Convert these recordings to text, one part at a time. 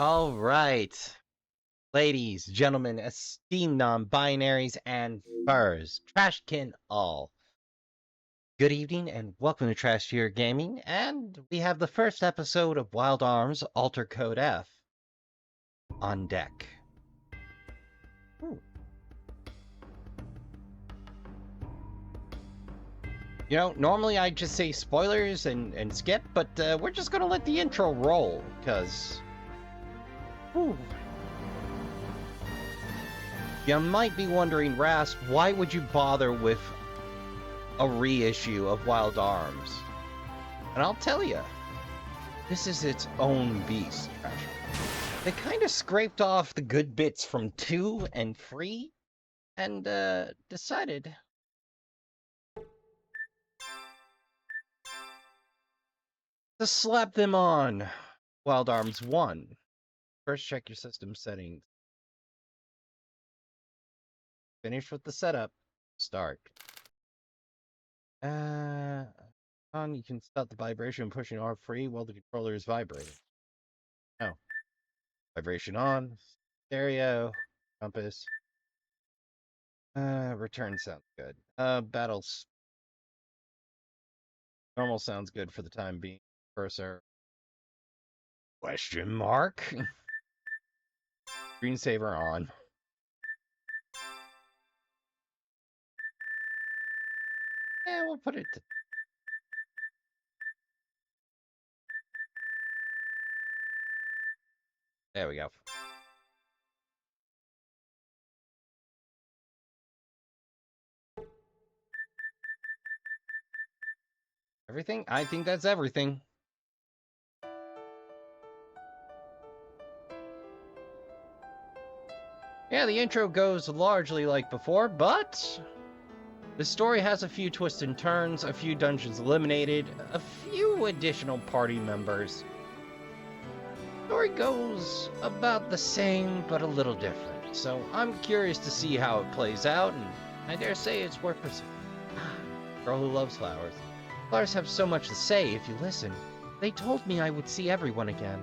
All right, ladies, gentlemen, esteemed non-binaries, and furs, Trashkin all. Good evening, and welcome to Trash Tier Gaming, and we have the first episode of Wild Arms Alter Code F on deck. Ooh. You know, normally I'd just say spoilers and skip, but we're just gonna let the intro roll, because... You might be wondering, Rasp, why would you bother with a reissue of Wild Arms? And I'll tell you, this is its own beast, Trashkin. They kind of scraped off the good bits from 2 and 3, and decided to slap them on Wild Arms 1. First, check your system settings. Finish with the setup. Start. You can stop the vibration pushing R free while the controller is vibrating. Oh. Vibration on. Stereo. Compass. Return sounds good. Battles. Normal sounds good for the time being. Cursor. Question mark? Screensaver on. Yeah, we'll put it to... There we go. Everything? I think that's everything. Yeah, the intro goes largely like before, but the story has a few twists and turns, a few dungeons eliminated, a few additional party members. The story goes about the same, but a little different, so I'm curious to see how it plays out, and I dare say it's worth pursuing. Girl who loves flowers. Flowers have so much to say if you listen. They told me I would see everyone again.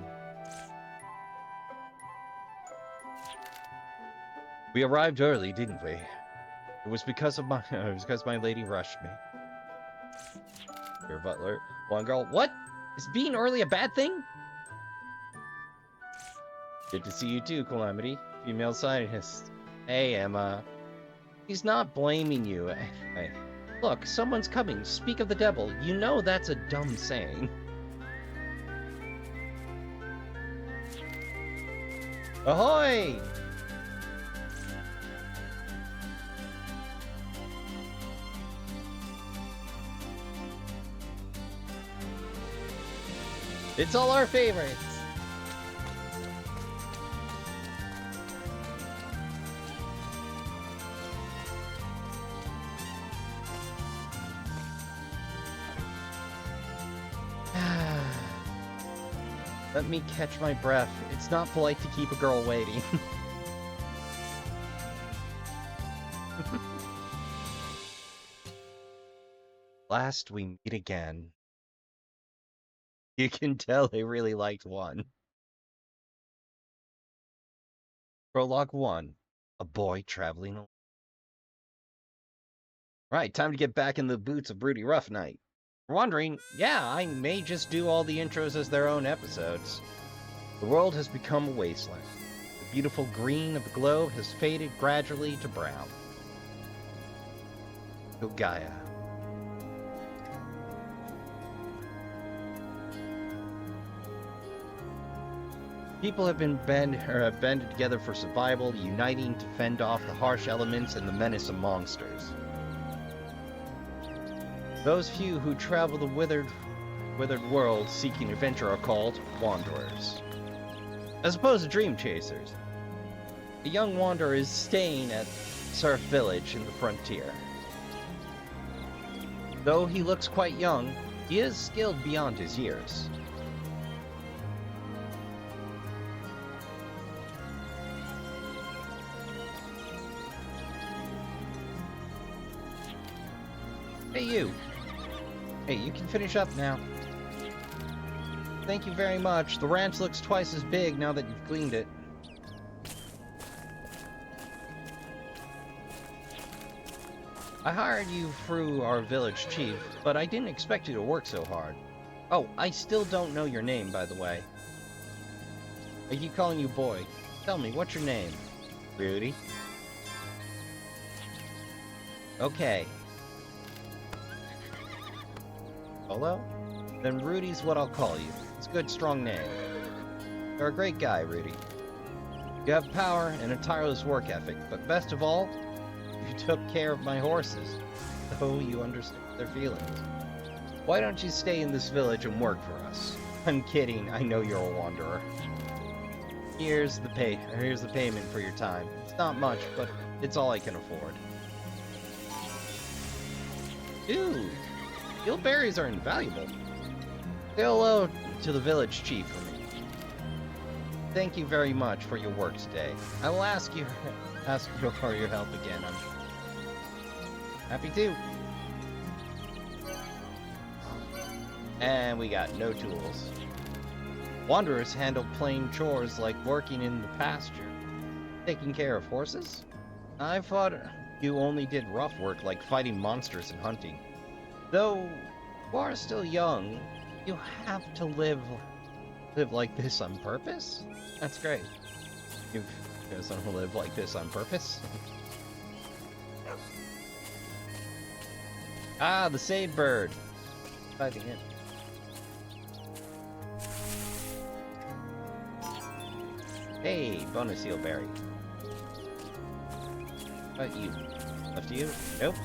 We arrived early, didn't we? It was because my lady rushed me. Your butler. One girl. What? Is being early a bad thing? Good to see you too, Calamity. Female scientist. Hey, Emma. He's not blaming you. Look, someone's coming. Speak of the devil. You know that's a dumb saying. Ahoy! It's all our favorites. Let me catch my breath. It's not polite to keep a girl waiting. Last we meet again. You can tell they really liked 1. Prologue 1. A boy traveling alone. Right, time to get back in the boots of Rudy Rough Night. You're wondering, yeah, I may just do all the intros as their own episodes. The world has become a wasteland. The beautiful green of the globe has faded gradually to brown. Go Gaia. People have been banded together for survival, uniting to fend off the harsh elements and the menace of monsters. Those few who travel the withered world seeking adventure are called wanderers, as opposed to dream chasers. A young wanderer is staying at Surf Village in the frontier. Though he looks quite young, he is skilled beyond his years. Hey, you. Hey, you can finish up now. Thank you very much. The ranch looks twice as big now that you've cleaned it. I hired you through our village chief, but I didn't expect you to work so hard. Oh, I still don't know your name, by the way. I keep calling you boy. Tell me, what's your name? Rudy. Okay. Hello? Then Rudy's what I'll call you. It's a good, strong name. You're a great guy, Rudy. You have power and a tireless work ethic, but best of all, you took care of my horses. So you understand their feelings. Why don't you stay in this village and work for us? I'm kidding, I know you're a wanderer. Here's the payment for your time. It's not much, but it's all I can afford. Dude, field berries are invaluable. Say hello to the village chief for me. Thank you very much for your work today. I will ask you for your help again. I'm happy to. And we got no tools. Wanderers handle plain chores like working in the pasture. Taking care of horses? I thought you only did rough work like fighting monsters and hunting. Though you are still young, you have to live like this on purpose? That's great. You guys don't live like this on purpose? Ah, the sage bird. Fighting it. Hey, bonus heel berry. What you? Left you? Nope.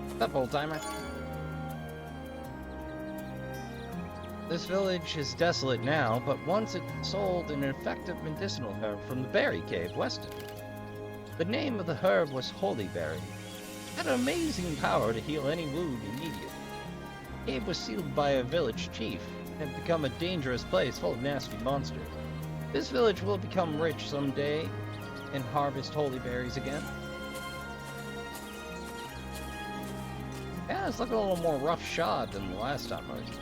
What's up, old timer? This village is desolate now, but once it sold an effective medicinal herb from the berry cave west of it. The name of the herb was Holy Berry. It had an amazing power to heal any wound immediately. The cave was sealed by a village chief and had become a dangerous place full of nasty monsters. This village will become rich someday and harvest holy berries again. Yeah, it's looking a little more roughshod than the last time I was.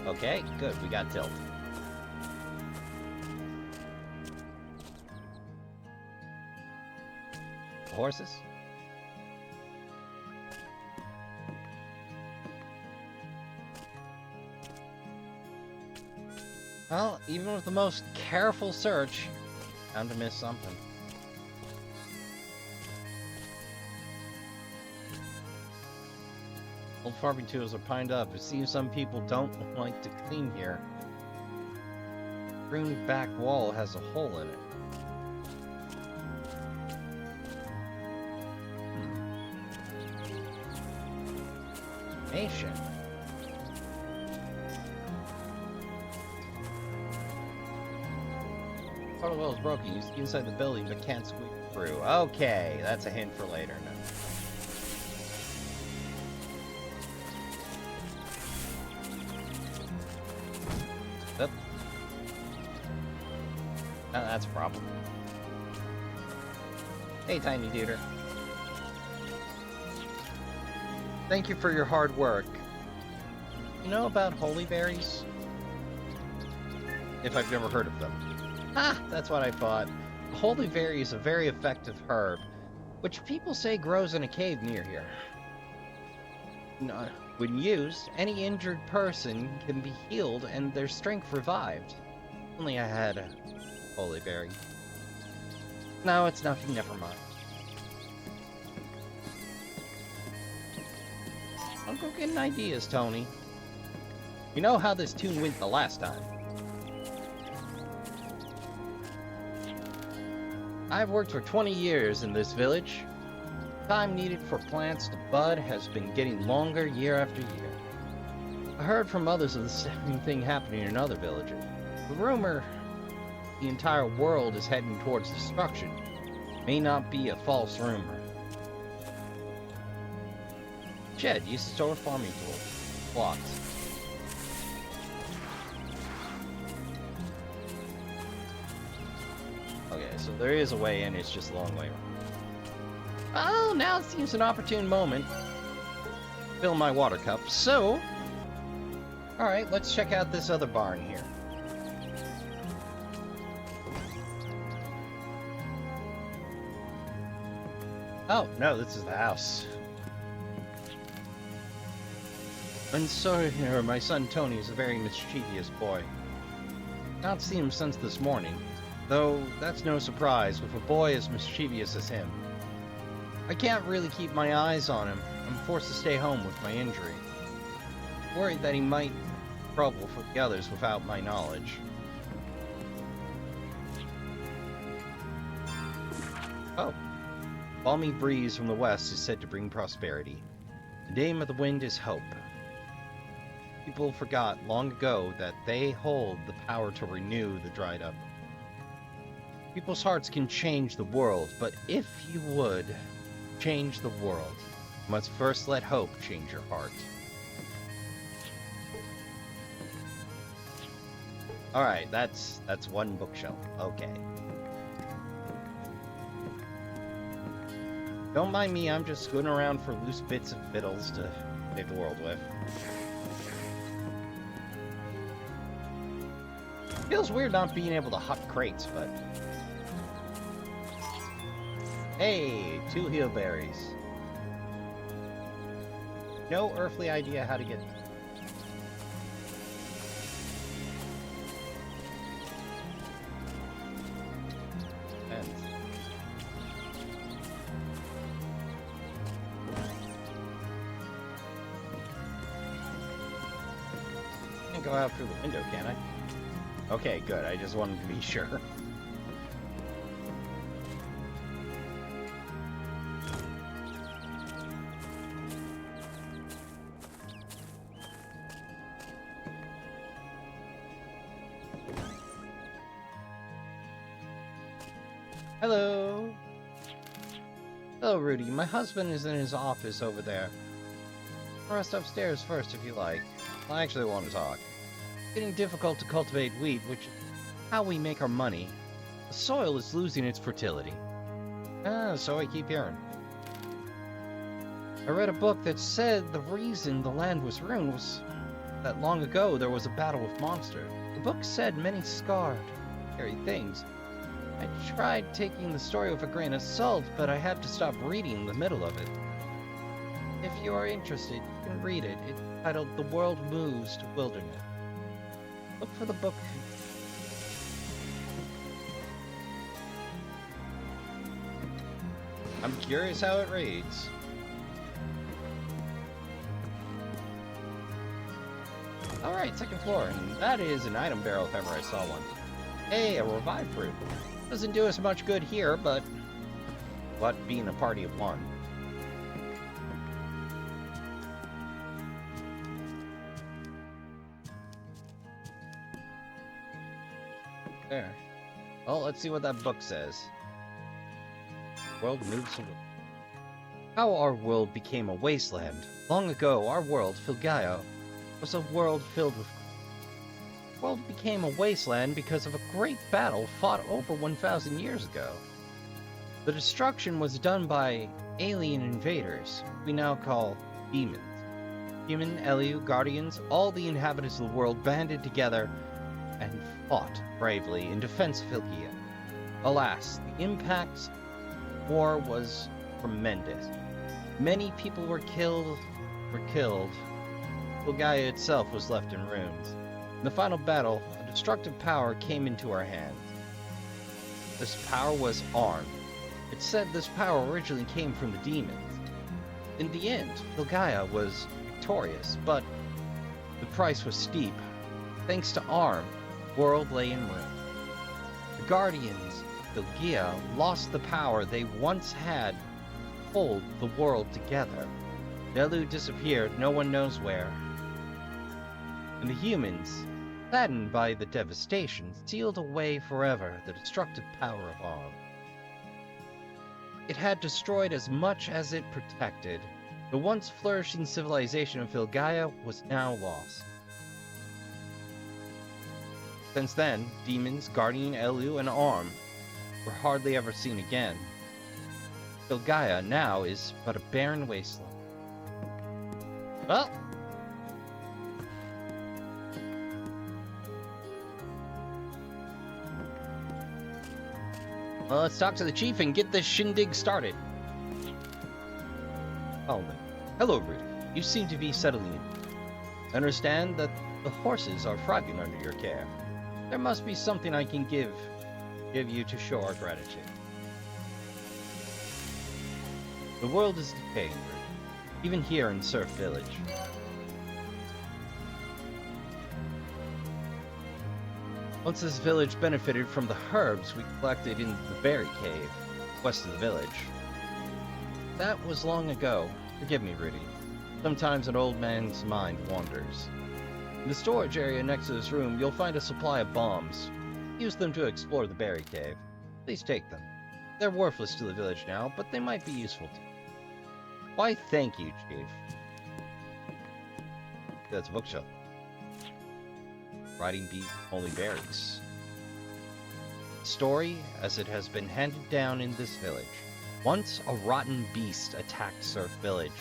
Okay, good, we got tilt. Horses? Well, even with the most careful search, bound to miss something. Old farming tools are piled up. It seems some people don't like to clean here. The ruined back wall has a hole in it. Nation. Part of the wall is broken. You see inside the building, but can't squeak through. Okay, that's a hint for later. No. Yep. Oh, that's a problem. Hey, Tiny Duder. Thank you for your hard work. You know about holy berries? If I've never heard of them. Ah, that's what I thought. Holy berry is a very effective herb, which people say grows in a cave near here. No, when used, any injured person can be healed and their strength revived. Only I had a holy berry. No, it's nothing, never mind. I'll go getting ideas, Tony. You know how this tune went the last time. I've worked for 20 years in this village. Time needed for plants to bud has been getting longer year after year. I heard from others of the same thing happening in other villages. The rumor the entire world is heading towards destruction may not be a false rumor. Shed used to store farming tools, blocks. Okay, so there is a way in, it's just a long way around. Well, now it seems an opportune moment. fill my water cup. So, alright, let's check out this other barn here. Oh, no, this is the house. I'm sorry, my son Tony is a very mischievous boy. Not seen him since this morning, though that's no surprise with a boy as mischievous as him. I can't really keep my eyes on him. I'm forced to stay home with my injury. Worried that he might trouble for the others without my knowledge. Oh. Balmy breeze from the west is said to bring prosperity. The name of the wind is hope. People forgot long ago that they hold the power to renew the dried up. People's hearts can change the world, but if you would change the world, you must first let hope change your heart. Alright, that's one bookshelf. Okay. Don't mind me, I'm just scooting around for loose bits of fiddles to save the world with. Feels weird not being able to hunt crates, but... Hey, 2 heelberries. No earthly idea how to get... Can't go out through the window, can I? Okay, good. I just wanted to be sure. Hello. Hello, Rudy. My husband is in his office over there. Rest upstairs first if you like. I actually want to talk. It's getting difficult to cultivate wheat, which is how we make our money. The soil is losing its fertility. So I keep hearing. I read a book that said the reason the land was ruined was that long ago there was a battle with monsters. The book said many scarred, scary things. I tried taking the story with a grain of salt, but I had to stop reading in the middle of it. If you are interested, you can read it. It's titled The World Moves to Wilderness. Look for the book. I'm curious how it reads. Alright, second floor, and that is an item barrel if ever I saw one. Hey, a revived fruit. Doesn't do us much good here, but being a party of one. There. Well, let's see what that book says. World moves to... How our world became a wasteland. Long ago, our world, Filgaia, was a world filled with... The world became a wasteland because of a great battle fought over 1,000 years ago. The destruction was done by alien invaders, we now call demons. Human, Eliu, guardians, all the inhabitants of the world banded together and fought bravely in defense of Filgaia. Alas, the impact of war was tremendous. Many people were killed. Filgaia itself was left in ruins. In the final battle, a destructive power came into our hands. This power was armed. It said this power originally came from the demons. In the end, Filgaia was victorious, but the price was steep. Thanks to Arm, the world lay in ruin. The Guardians of Filgaia lost the power they once had to hold the world together. Nelu disappeared, no one knows where. And the humans, saddened by the devastation, sealed away forever the destructive power of Arm. It had destroyed as much as it protected. The once flourishing civilization of Filgaia was now lost. Since then, demons, Guardian, Elu, and Arm were hardly ever seen again. Filgaia now is but a barren wasteland. Well, let's talk to the chief and get this shindig started. Oh, man. Hello, Rudy. You seem to be settling in. I understand that the horses are thriving under your care. There must be something I can give you to show our gratitude. The world is decaying, Rudy. Even here in Surf Village. Once this village benefited from the herbs we collected in the Berry Cave, west of the village. That was long ago. Forgive me, Rudy. Sometimes an old man's mind wanders. In the storage area next to this room, you'll find a supply of bombs. Use them to explore the Berry Cave. Please take them. They're worthless to the village now, but they might be useful to you. Why, thank you, Chief. That's a bookshelf. Riding bees, holy berries. Story as it has been handed down in this village. Once a rotten beast attacked Surf Village.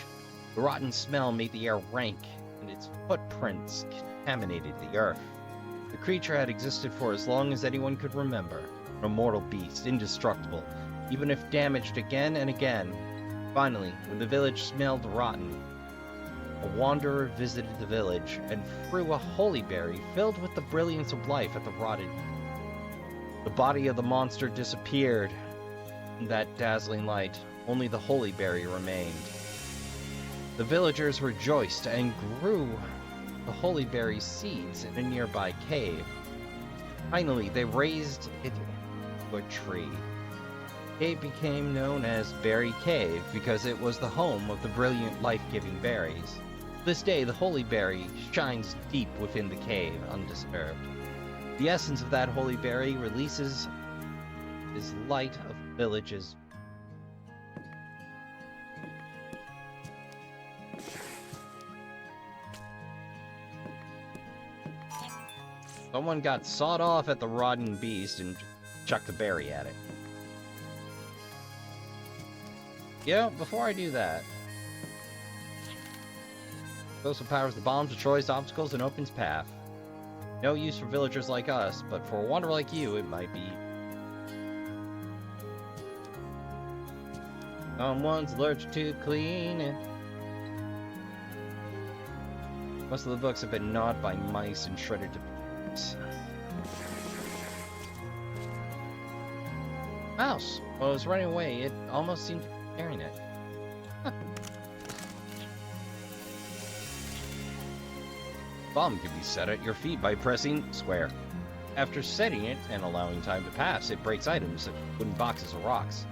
The rotten smell made the air rank, and its footprints contaminated the earth. The creature had existed for as long as anyone could remember. An immortal beast, indestructible, even if damaged again and again. Finally, when the village smelled rotten, a wanderer visited the village and threw a holy berry filled with the brilliance of life at the rotted. The body of the monster disappeared. In that dazzling light, only the holy berry remained. The villagers rejoiced and grew the holy berry seeds in a nearby cave. Finally, they raised it into a tree. The cave became known as Berry Cave because it was the home of the brilliant life-giving berries. To this day, the holy berry shines deep within the cave, undisturbed. The essence of that holy berry releases his light of villages. Someone got sawed off at the rotten beast and chucked the berry at it. Yeah, before I do that, explosive powers the bomb, destroys obstacles, and opens path. No use for villagers like us, but for a wanderer like you, it might be. Someone's allergic to cleaning. Most of the books have been gnawed by mice and shredded to pieces. Mouse! While it was running away, it almost seemed to be carrying it. Huh. Bomb can be set at your feet by pressing square. After setting it and allowing time to pass, it breaks items such as wooden boxes or rocks.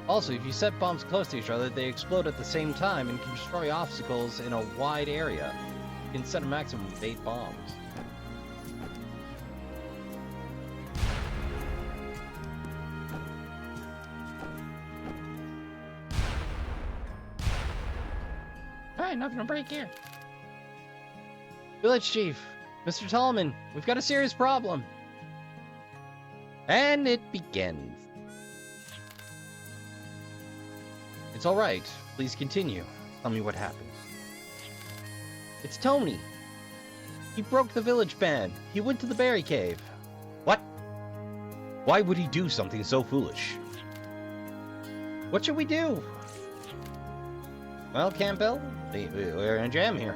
Also, if you set bombs close to each other, they explode at the same time and can destroy obstacles in a wide area. You can set a maximum of 8 bombs. Alright, nothing to break here. Village Chief, Mr. Tallman, we've got a serious problem. And it begins. It's alright. Please continue. Tell me what happened. It's Tony. He broke the village ban. He went to the Berry Cave. What? Why would he do something so foolish? What should we do? Well, Campbell, we're in a jam here.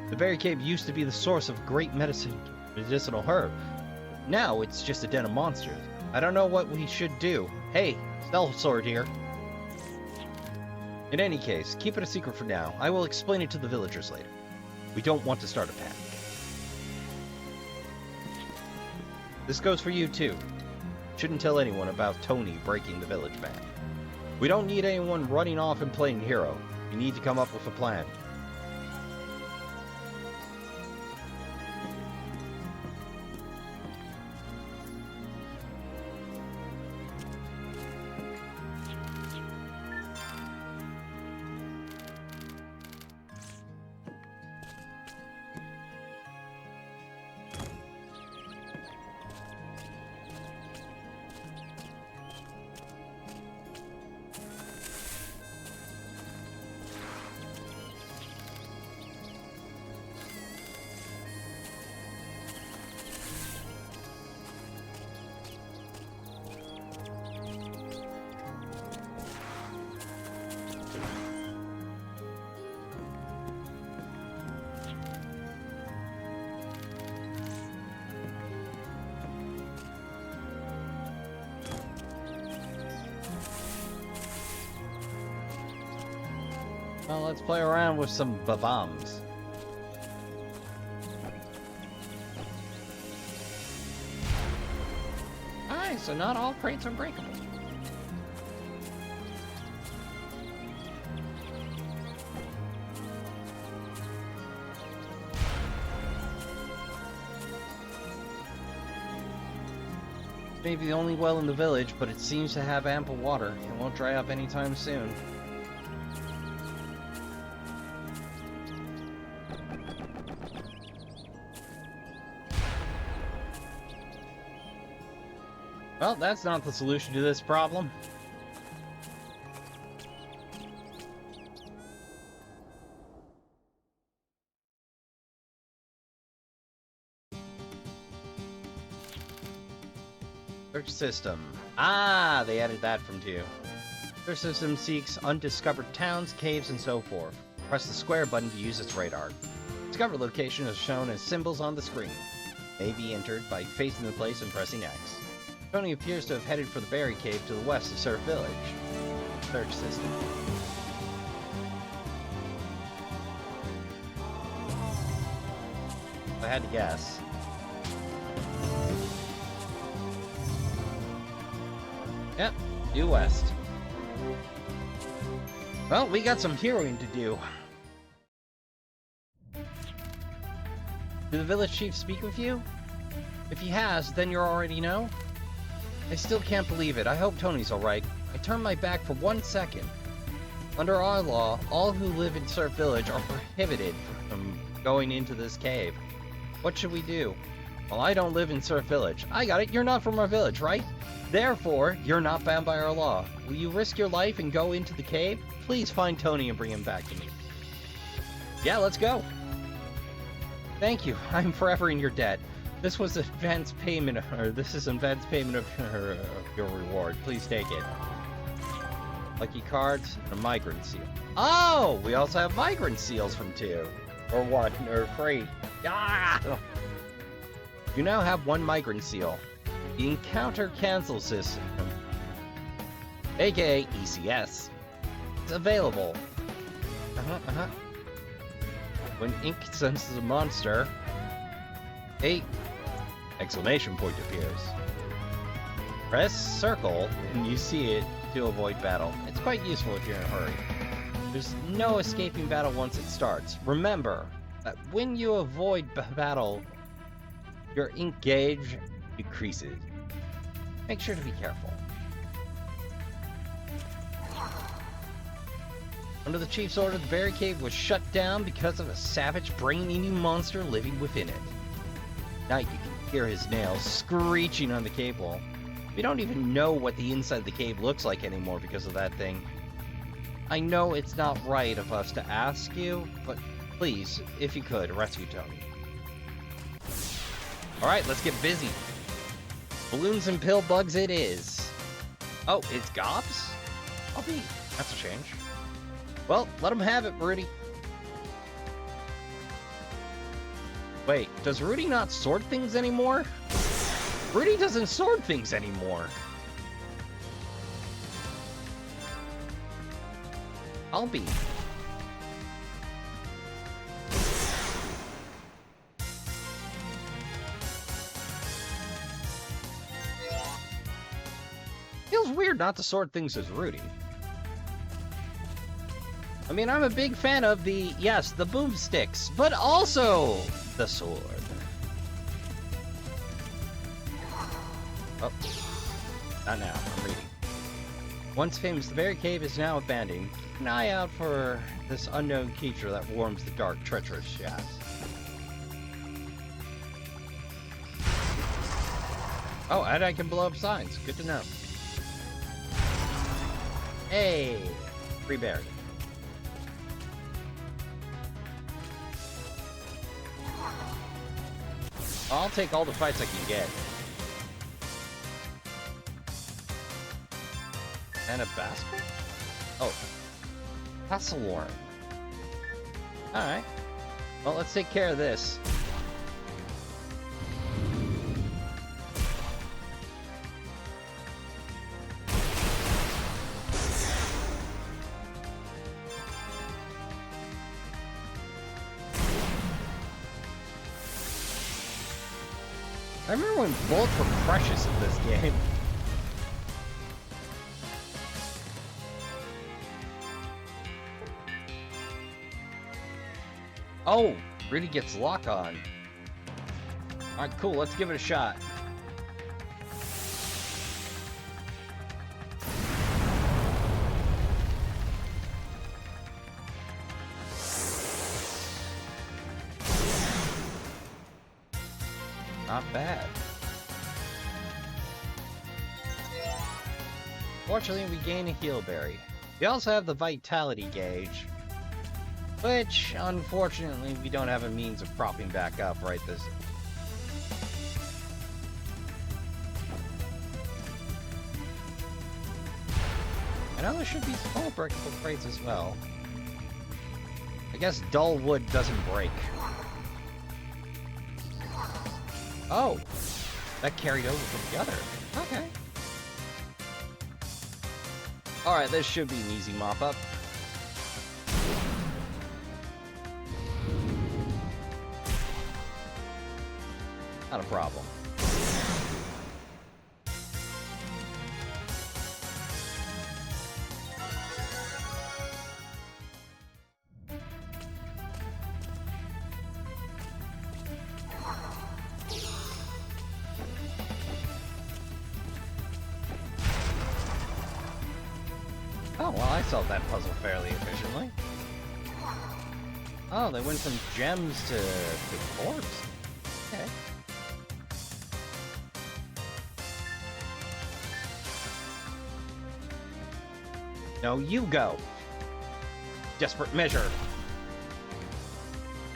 The Berry Cave used to be the source of great medicinal herb. Now it's just a den of monsters. I don't know what we should do. Hey, Sellsword here. In any case, keep it a secret for now. I will explain it to the villagers later. We don't want to start a panic. This goes for you too. Shouldn't tell anyone about Tony breaking the village ban. We don't need anyone running off and playing hero. We need to come up with a plan. Well, let's play around with some bombs. Alright, so not all crates are breakable. Maybe the only well in the village, but it seems to have ample water. It won't dry up anytime soon. Well, that's not the solution to this problem. Search system. Ah, they added that from 2. Search system seeks undiscovered towns, caves, and so forth. Press the square button to use its radar. Discover location is shown as symbols on the screen. May be entered by facing the place and pressing X. Tony appears to have headed for the Berry Cave to the west of Surf Village. Search system. If I had to guess. Yep, due west. Well, we got some heroing to do. Did the village chief speak with you? If he has, then you already know? I still can't believe it. I hope Tony's alright. I turned my back for 1 second. Under our law, all who live in Surf Village are prohibited from going into this cave. What should we do? Well, I don't live in Surf Village. I got it. You're not from our village, right? Therefore, you're not bound by our law. Will you risk your life and go into the cave? Please find Tony and bring him back to me. Yeah, let's go. Thank you. I'm forever in your debt. This was advance payment, or this is advance payment of your reward. Please take it. Lucky cards and a migrant seal. Oh, we also have migrant seals from 2. Or 1, or 3. Ah! You now have 1 migrant seal. The encounter cancel system, aka ECS, is available. When ink senses a monster, a exclamation point appears. Press circle when you see it to avoid battle. It's quite useful if you're in a hurry. There's no escaping battle once it starts. Remember that when you avoid battle, your ink gauge decreases. Make sure to be careful. Under the chief's order, the Berry Cave was shut down because of a savage brain-eating monster living within it. At night, you can hear his nails screeching on the cave wall. We don't even know what the inside of the cave looks like anymore because of that thing. I know it's not right of us to ask you, but please, if you could, rescue Tony. Alright, let's get busy. Balloons and pill bugs it is. Oh, it's gobs? I'll be. That's a change. Well, let him have it, Rudy. Wait, does Rudy not sort things anymore? Rudy doesn't sort things anymore. I'll be. Feels weird not to sort things as Rudy. I mean, I'm a big fan of the, yes, the boomsticks, but also the sword. Oh, not now, I'm reading. Once famous, the Berry Cave is now abandoned. Keep an eye out for this unknown creature that warms the dark, treacherous shafts. Oh, and I can blow up signs. Good to know. Hey, free berry. I'll take all the fights I can get. And a basket? Oh. Hasselworm. Alright. Well, let's take care of this. I remember when bullets were precious in this game. Oh, Rudy gets lock on. Alright, cool, let's give it a shot. Not bad. Fortunately, we gain a heal berry. We also have the vitality gauge, which, unfortunately, we don't have a means of propping back up right this. I know there should be small breakable crates as well. I guess dull wood doesn't break. Oh, that carried over from the other. Okay. Alright, this should be an easy mop-up. Not a problem. Oh, well, I solved that puzzle fairly efficiently. Oh, they went from gems to orbs. Okay. No, you go. Desperate measure.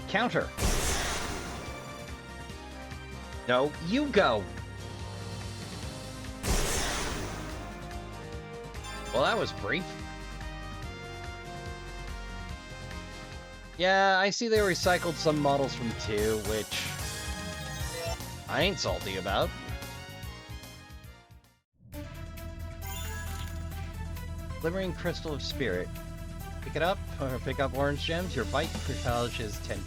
Counter. No, you go. Well, that was brief. Yeah, I see they recycled some models from 2, which I ain't salty about. Glimmering Crystal of Spirit. Pick it up, or pick up orange gems. Your bite percentage is 10%.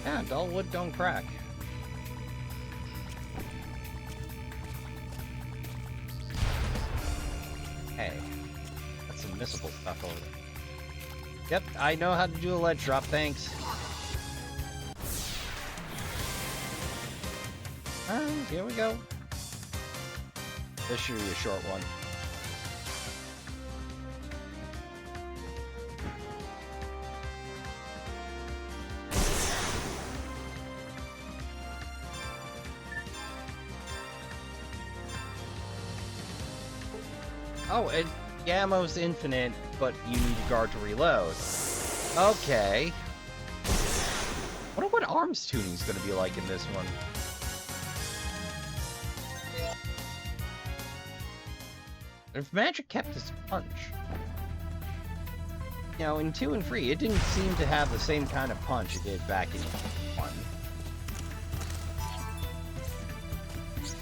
Yeah, dull wood don't crack. Hey, that's some missable stuff over there. Yep, I know how to do a ledge drop, thanks. Here we go. This should be a short one. Oh, the ammo's infinite, but you need a guard to reload. Okay. I wonder what arms tuning's gonna be like in this one. If magic kept its punch. You know, in 2 and 3, it didn't seem to have the same kind of punch it did back in 1.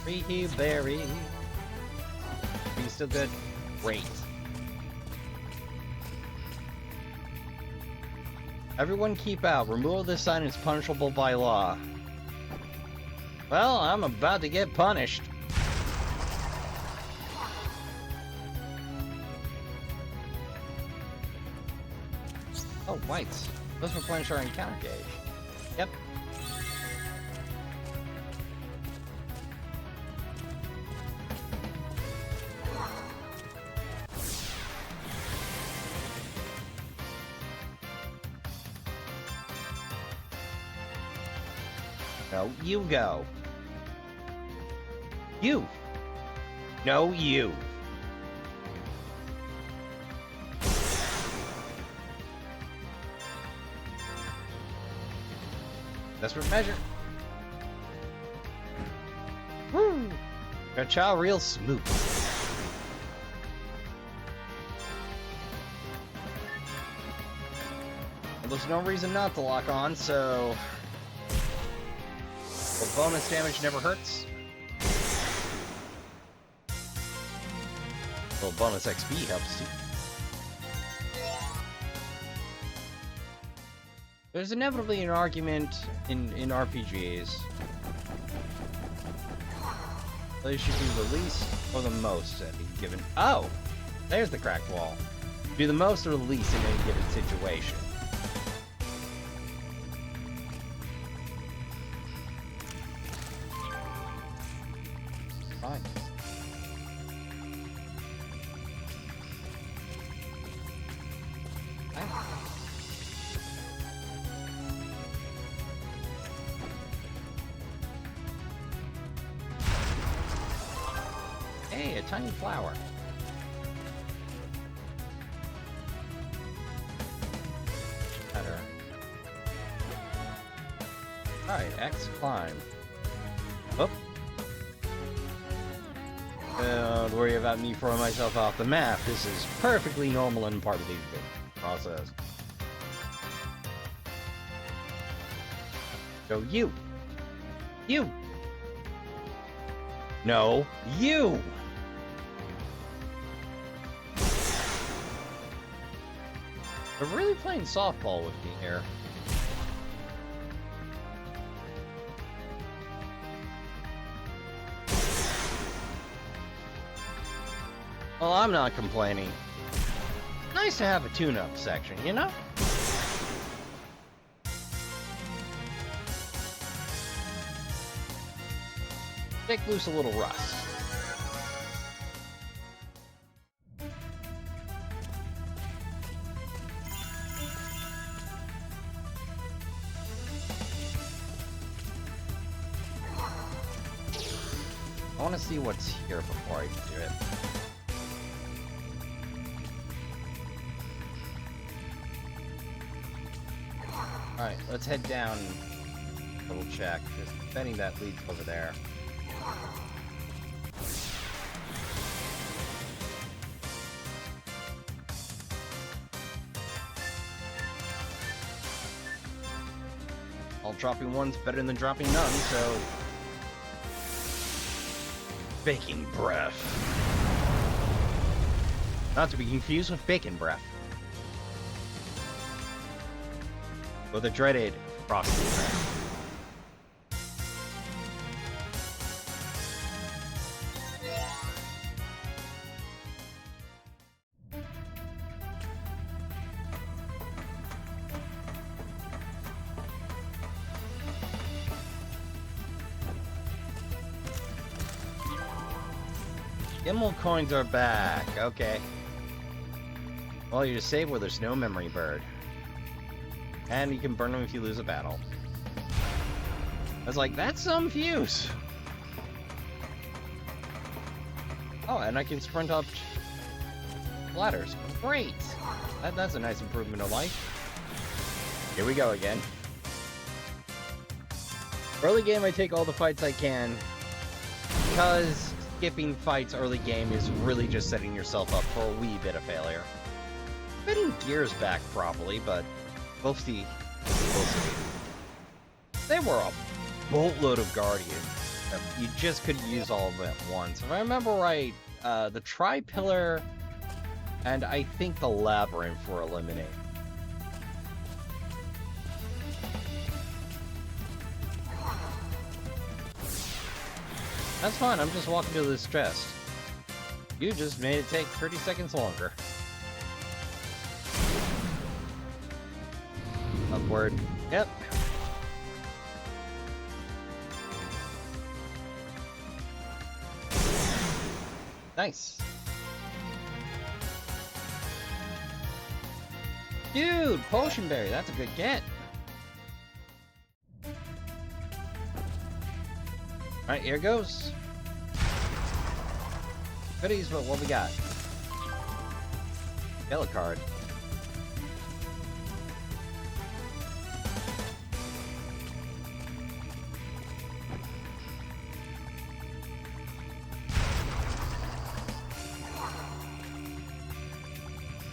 Reissue berry. Are you still good? Great. Everyone keep out. Removal of this sign is punishable by law. Well, I'm about to get punished. Oh, whites. Let's replenish our encounter gauge. Yep. No, you go. You. No, you. Desperate measure. Woo! Got chow real smooth. Well, there's no reason not to lock on, so... Well, bonus damage never hurts. Well, bonus XP helps too. There's inevitably an argument in RPGs. They should do the least or the most at any given... Oh! There's the cracked wall. Do the most or the least in any given situation. Fine. Hey, a tiny flower. Better. Alright, X climb. Oop. Don't worry about me throwing myself off the map. This is perfectly normal and part of the process. So you. You. No, you. They're really playing softball with me here. Well, I'm not complaining. Nice to have a tune-up section, you know? Take loose a little rust. I want to see what's here before I do it. Alright, let's head down. Double check. Just betting that leads over there. All dropping one's better than dropping none, so... Baking breath. Not to be confused with bacon breath. Or the dreaded frosty breath. Emerald coins are back. Okay. Well, you just save where there's no memory bird. And you can burn them if you lose a battle. I was like, that's some fuse. Oh, and I can sprint up ladders. Great. That's a nice improvement of life. Here we go again. Early game, I take all the fights I can. Because skipping fights early game is really just setting yourself up for a wee bit of failure. Getting gears back properly, but we'll see. They were a boatload of guardians. You just couldn't use all of them at once. If I remember right, the Tri-Pillar and I think the Labyrinth were eliminated. That's fine, I'm just walking to this chest. You just made it take 30 seconds longer. Upward. Yep. Nice. Dude, Potion Berry, that's a good get. Alright, here goes. Goodies, but what we got? Yellow card.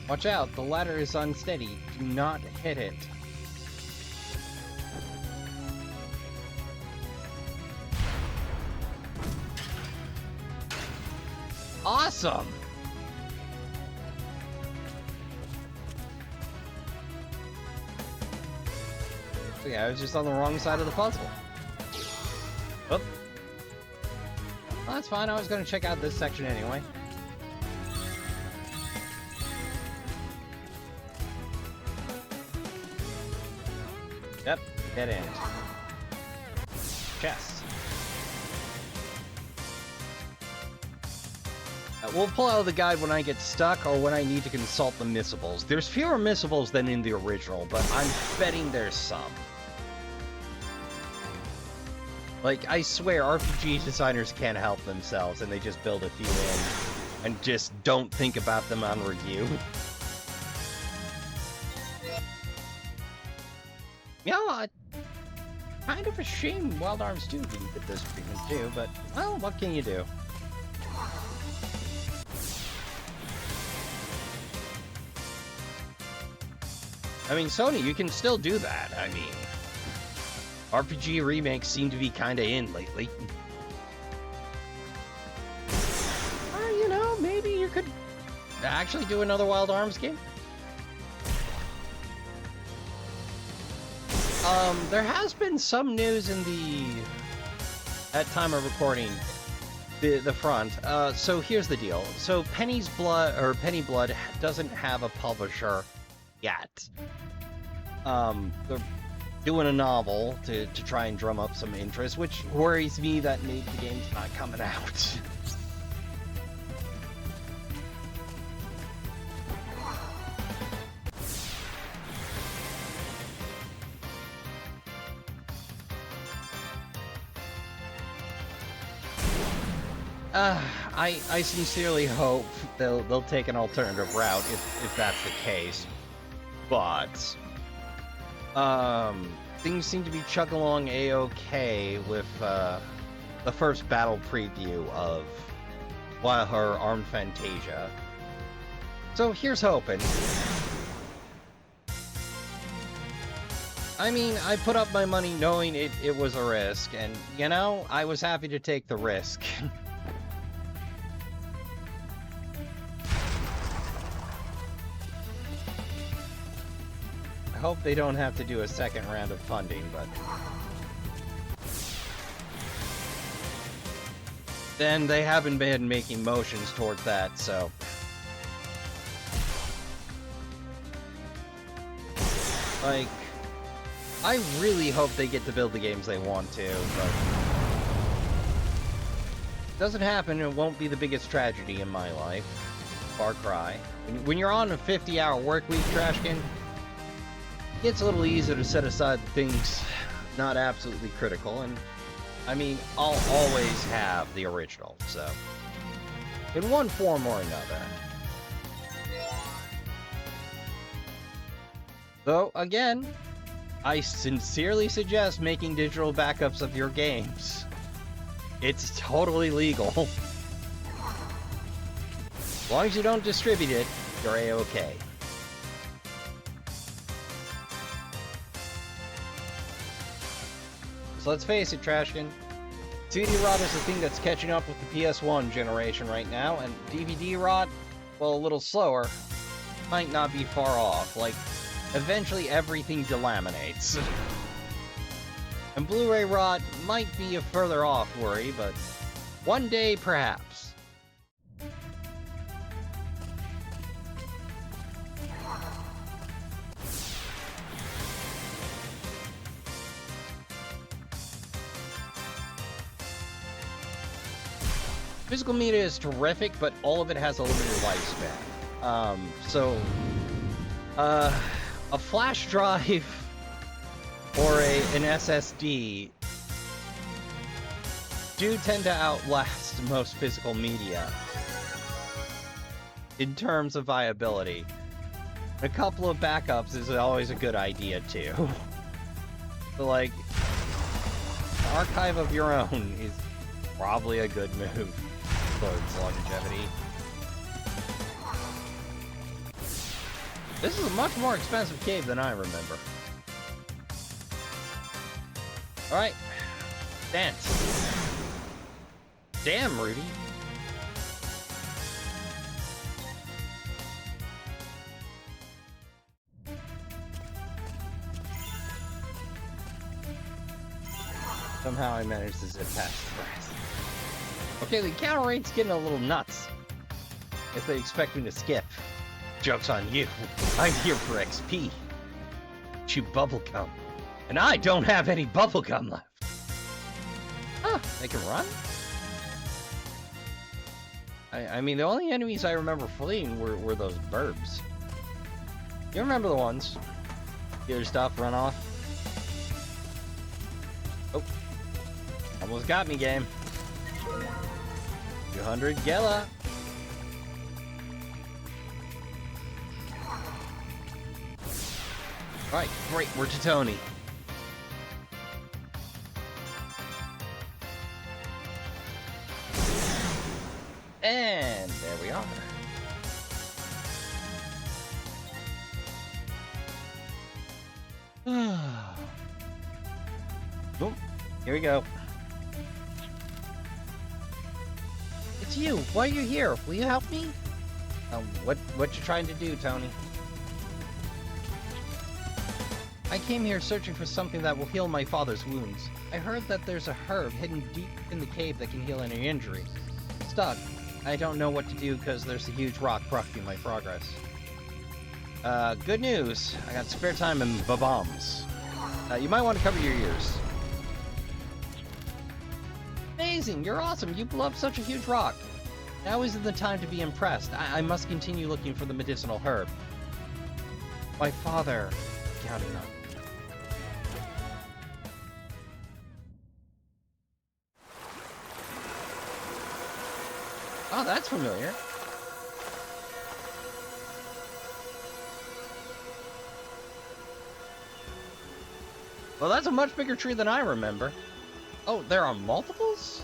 Watch out, the ladder is unsteady. Do not hit it. Awesome! Yeah, I was just on the wrong side of the puzzle. Oh. Well, that's fine. I was going to check out this section anyway. Yep, dead end. Chest. We'll pull out of the guide when I get stuck or when I need to consult the missables. There's fewer missables than in the original, but I'm betting there's some. Like, I swear, RPG designers can't help themselves, and they just build a few in, and just don't think about them on review. You know, kind of a shame Wild Arms 2 didn't get this treatment too, but, well, what can you do? I mean, Sony, you can still do that. I mean, RPG remakes seem to be kind of in lately. Or, you know, maybe you could actually do another Wild Arms game? There has been some news in at time of recording, the front. So here's the deal. So Penny Blood doesn't have a publisher yet. They're doing a novel to try and drum up some interest, which worries me that maybe the game's not coming out. I sincerely hope they'll take an alternative route if that's the case. But things seem to be chugging along a-okay with the first battle preview of her Armed Fantasia. So here's hoping. I mean, I put up my money knowing it was a risk, and, you know, I was happy to take the risk. I hope they don't have to do a second round of funding, but... then they haven't been making motions towards that, so... like... I really hope they get to build the games they want to, but... if it doesn't happen, it won't be the biggest tragedy in my life. Far Cry. When you're on a 50-hour work week, Trashkin, it's a little easier to set aside the things not absolutely critical, and I mean, I'll always have the original, so in one form or another. Though, again, I sincerely suggest making digital backups of your games. It's totally legal. As long as you don't distribute it, you're a-okay. So let's face it, Trashkin. CD-ROT is the thing that's catching up with the PS1 generation right now, and DVD-ROT, well, a little slower, might not be far off. Like, eventually everything delaminates. And Blu-ray ROT might be a further off worry, but one day, perhaps. Physical media is terrific, but all of it has a limited lifespan. A flash drive or an SSD do tend to outlast most physical media in terms of viability. A couple of backups is always a good idea too. So, like, an archive of your own is probably a good move towards longevity. This is a much more expensive cave than I remember. Alright. Dance. Damn, Rudy. Somehow I managed to zip past the grass. Okay, the encounter rate's getting a little nuts. If they expect me to skip. Joke's on you. I'm here for XP. Chew bubblegum. And I don't have any bubblegum left. Huh, they can run? I mean, the only enemies I remember fleeing were those burbs. You remember the ones? Get your stuff, run off. Oh. Almost got me, game. 200 Gela. Alright, great, we're to Tony. And there we are. Boom. Here we go. It's you. Why are you here? Will you help me? What you trying to do, Tony? I came here searching for something that will heal my father's wounds. I heard that there's a herb hidden deep in the cave that can heal any injury. Stuck. I don't know what to do because there's a huge rock blocking my progress. Good news. I got spare time and bombs. You might want to cover your ears. Amazing! You're awesome! You blew up such a huge rock! Now isn't the time to be impressed. I must continue looking for the medicinal herb. My father... counting on. Oh, that's familiar. Well, that's a much bigger tree than I remember. Oh, there are multiples?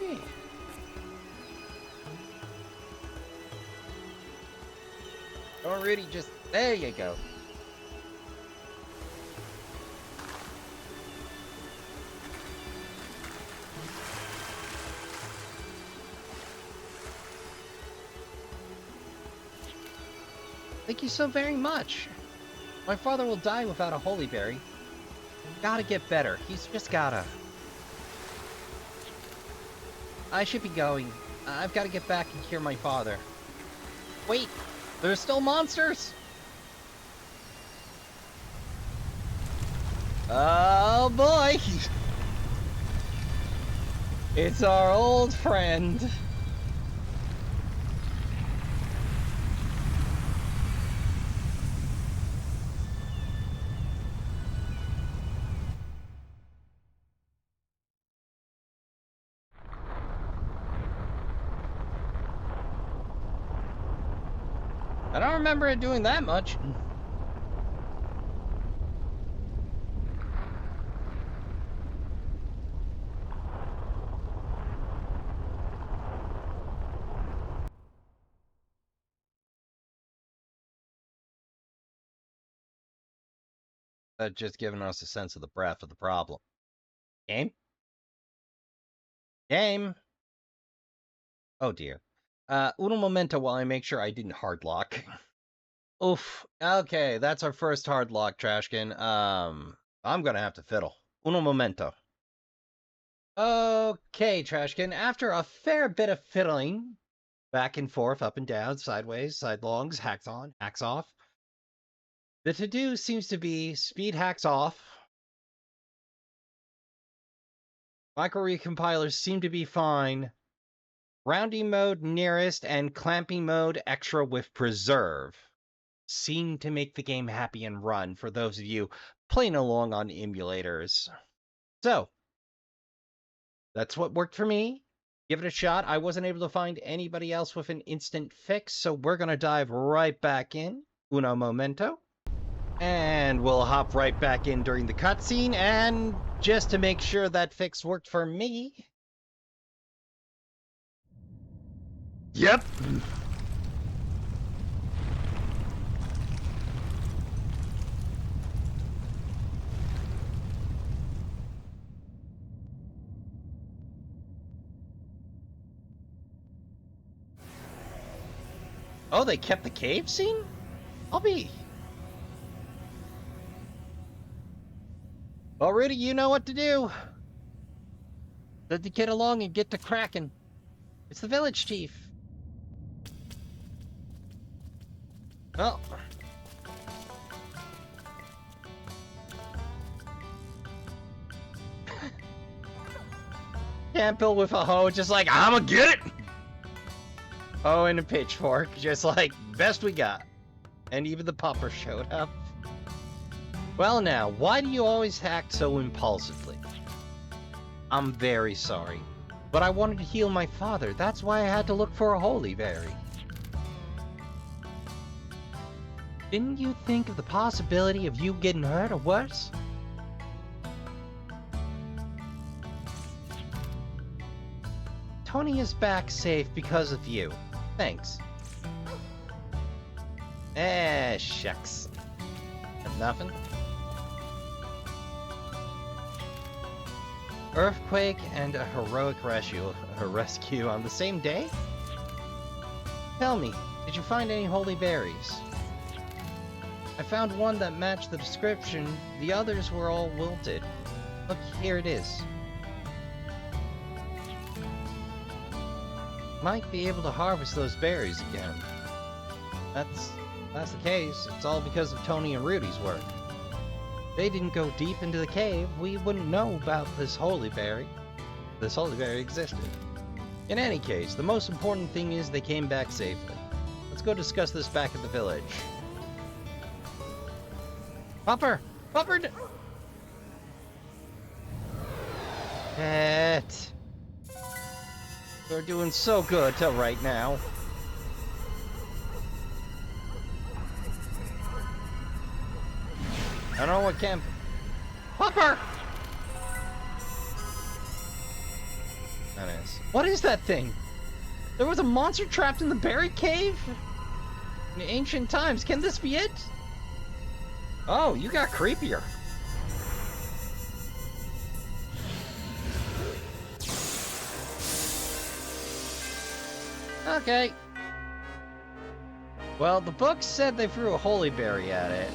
Yeah. Oh, Rudy, just... there you go. Thank you so very much. My father will die without a holy berry. Gotta get better. He's just gotta. I should be going. I've got to get back and cure my father. Wait, there's still monsters? Oh boy! It's our old friend. I don't remember it doing that much. Just giving us a sense of the breadth of the problem. Game? Game? Oh dear. Uno momento while I make sure I didn't hard lock. Oof. Okay, that's our first hard lock, Trashkin. I'm gonna have to fiddle. Uno momento. Okay, Trashkin, after a fair bit of fiddling, back and forth, up and down, sideways, sidelongs, hacks on, hacks off, the to-do seems to be speed hacks off. Micro recompilers seem to be fine. Rounding mode nearest and clamping mode extra with preserve seem to make the game happy and run for those of you playing along on emulators. So, that's what worked for me. Give it a shot. I wasn't able to find anybody else with an instant fix, so we're going to dive right back in. Uno momento. And we'll hop right back in during the cutscene, and just to make sure that fix worked for me... Yep! Oh, they kept the cave scene? I'll be... Well, Rudy, you know what to do. Let the kid along and get to cracking. It's the village chief. Well. Campbell with a hoe, just like, I'ma get it! Oh, and a pitchfork, just like, best we got. And even the pupper showed up. Well now, why do you always act so impulsively? I'm very sorry, but I wanted to heal my father. That's why I had to look for a holy berry. Didn't you think of the possibility of you getting hurt or worse? Tony is back safe because of you. Thanks. Shucks. Nothing? Earthquake and a heroic rescue on the same day? Tell me, did you find any holy berries? I found one that matched the description. The others were all wilted. Look, here it is. Might be able to harvest those berries again. That's the case. It's all because of Tony and Rudy's work. If they didn't go deep into the cave, we wouldn't know about this holy berry. This holy berry existed. In any case, the most important thing is they came back safely. Let's go discuss this back at the village. Pupper! Pupper! Pet! We're doing so good till right now. I don't know what camp... Pupper! That is. What is that thing? There was a monster trapped in the berry cave? In ancient times. Can this be it? Oh, you got creepier. Okay. Well, the book said they threw a holy berry at it.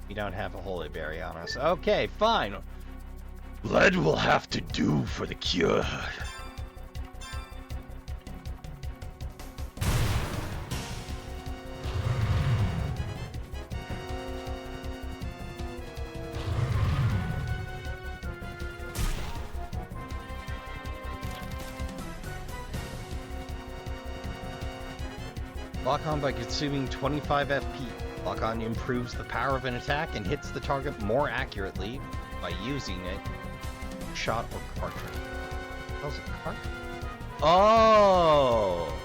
We don't have a holy berry on us. Okay, fine. Lead will have to do for the cure. Lock on by consuming 25 FP. Lock on improves the power of an attack and hits the target more accurately by using it. Shot or cartridge. How's a cartridge? Oh!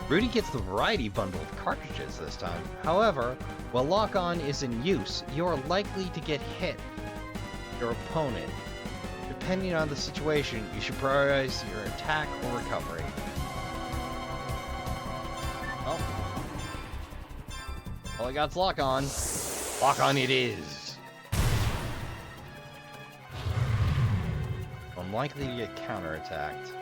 Rudy gets the variety bundle of cartridges this time. However, while lock on is in use, you are likely to get hit your opponent. Depending on the situation, you should prioritize your attack or recovery. Oh. All I got's lock on. Lock on it is. I'm likely to get counterattacked.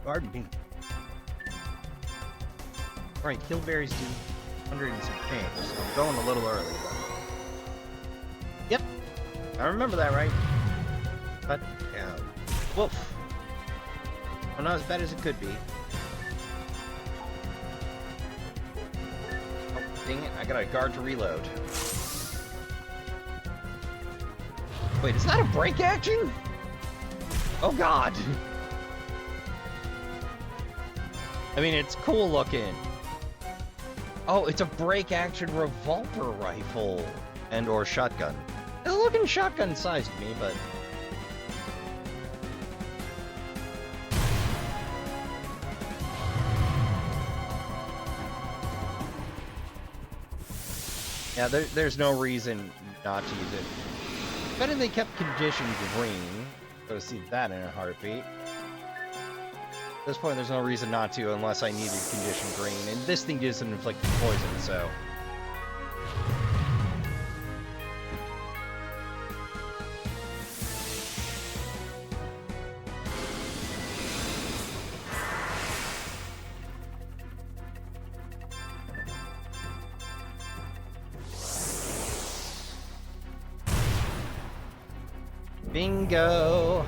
Pardon me. Alright, Killberries do 100 and some change, so I'm going a little early. Yep, I remember that right. But, yeah. Woof. Well, not as bad as it could be. Oh, dang it, I got a guard to reload. Wait, is that a break action? Oh god! I mean, it's cool looking. Oh, it's a break-action revolver rifle and or shotgun. It's looking shotgun-sized to me, but... Yeah, there's no reason not to use it. Better they kept condition green. Go to see that in a heartbeat. At this point, there's no reason not to unless I needed condition green. And this thing doesn't inflict poison, so... Bingo!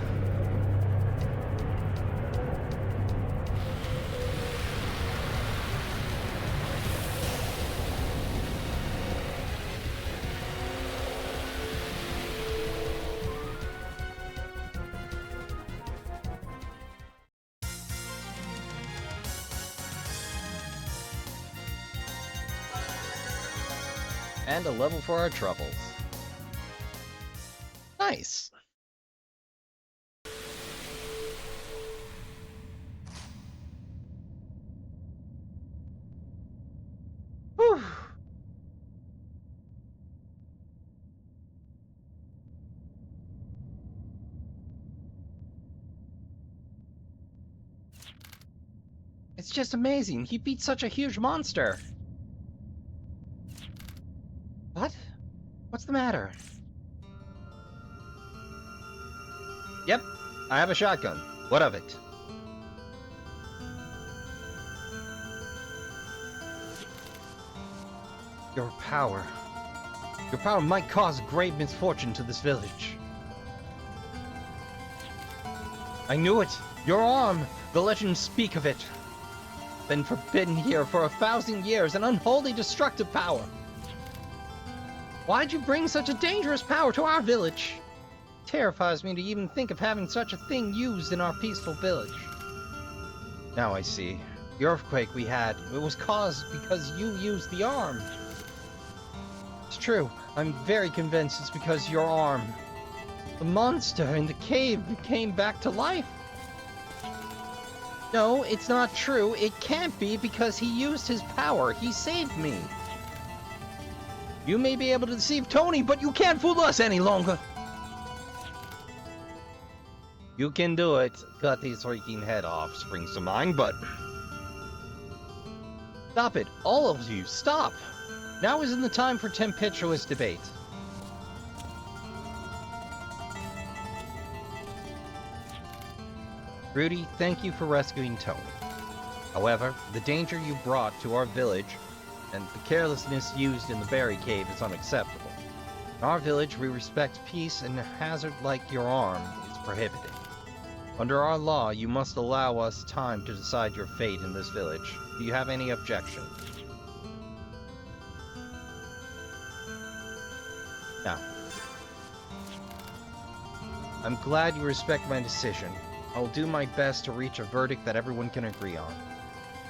And a level for our troubles. Nice! Whew. It's just amazing. He beat such a huge monster. What? What's the matter? Yep, I have a shotgun. What of it? Your power might cause great misfortune to this village. I knew it! Your arm! The legends speak of it. Been forbidden here for 1,000 years, an unholy destructive power. Why'd you bring such a dangerous power to our village? It terrifies me to even think of having such a thing used in our peaceful village. Now I see. The earthquake we had, it was caused because you used the arm. It's true. I'm very convinced it's because your arm. The monster in the cave came back to life. No, it's not true. It can't be because he used his power. He saved me. You may be able to deceive Tony, but you can't fool us any longer. You can do it. Cut his freaking head off, springs to mind, but... Stop it. All of you, stop. Now isn't the time for tempestuous debate. Rudy, thank you for rescuing Tony. However, the danger you brought to our village and the carelessness used in the berry cave is unacceptable. In our village, we respect peace, and a hazard like your arm is prohibited. Under our law, you must allow us time to decide your fate in this village. Do you have any objection? Now, I'm glad you respect my decision. I'll do my best to reach a verdict that everyone can agree on.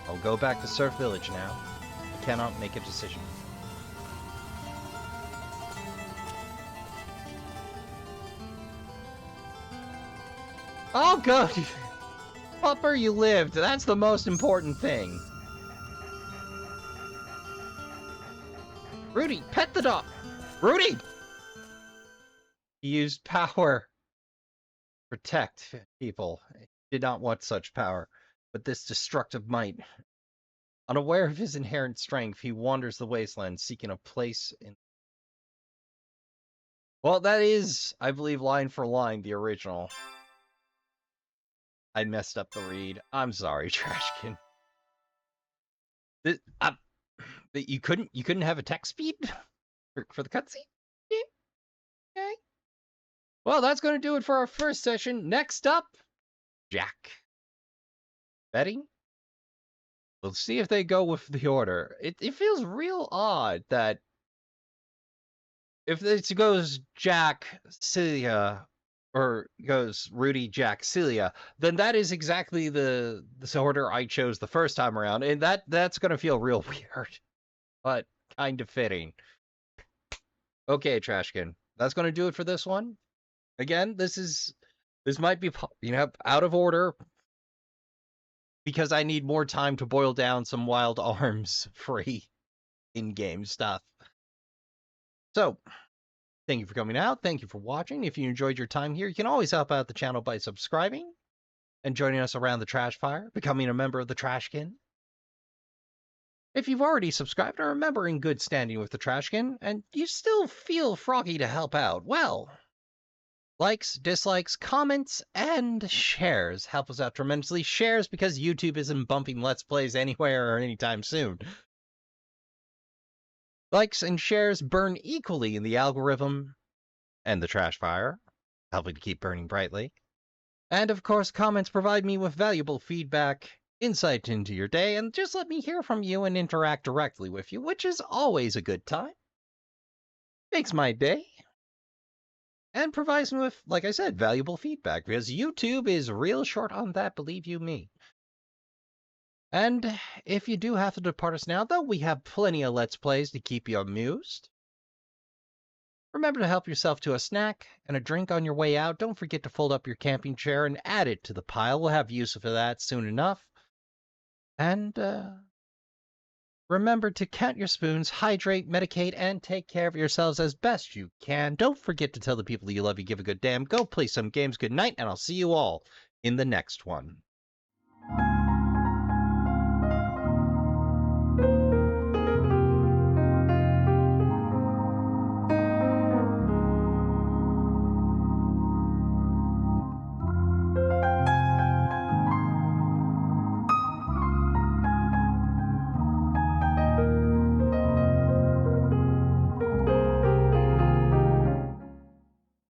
I'll go back to Surf Village now. I cannot make a decision. Oh, good! Pupper, you lived. That's the most important thing. Rudy, pet the dog! Rudy! He used power. Protect people. He did not want such power, but this destructive might. Unaware of his inherent strength, he wanders the wasteland, seeking a place in... Well, that is, I believe, line for line, the original. I messed up the read. I'm sorry, Trashkin. You couldn't have a text speed for the cutscene? Yeah. Okay. Well, that's going to do it for our first session. Next up, Jack. Betty? We'll see if they go with the order. It feels real odd that if it goes Jack, Celia, or goes Rudy, Jack, Celia, then that is exactly the order I chose the first time around, and that's going to feel real weird, but kind of fitting. Okay, Trashkin, that's going to do it for this one. Again, this might be, out of order, because I need more time to boil down some Wild Arms free in-game stuff. So, Thank you for coming out. Thank you for watching. If you enjoyed your time here, you can always help out the channel by subscribing and joining us around the trash fire, becoming a member of the Trashkin. If you've already subscribed or are a member in good standing with the Trashkin, and you still feel froggy to help out, well, likes, dislikes, comments, and shares help us out tremendously. Shares because YouTube isn't bumping Let's Plays anywhere or anytime soon. Likes and shares burn equally in the algorithm and the trash fire, helping to keep burning brightly. And of course, comments provide me with valuable feedback, insight into your day, and just let me hear from you and interact directly with you, which is always a good time. Makes my day. And provides me with, like I said, valuable feedback, because YouTube is real short on that, believe you me. And if you do have to depart us now, though, we have plenty of Let's Plays to keep you amused. Remember to help yourself to a snack and a drink on your way out. Don't forget to fold up your camping chair and add it to the pile. We'll have use for that soon enough. And remember to count your spoons, hydrate, medicate, and take care of yourselves as best you can. Don't forget to tell the people you love you give a good damn. Go play some games. Good night, and I'll see you all in the next one.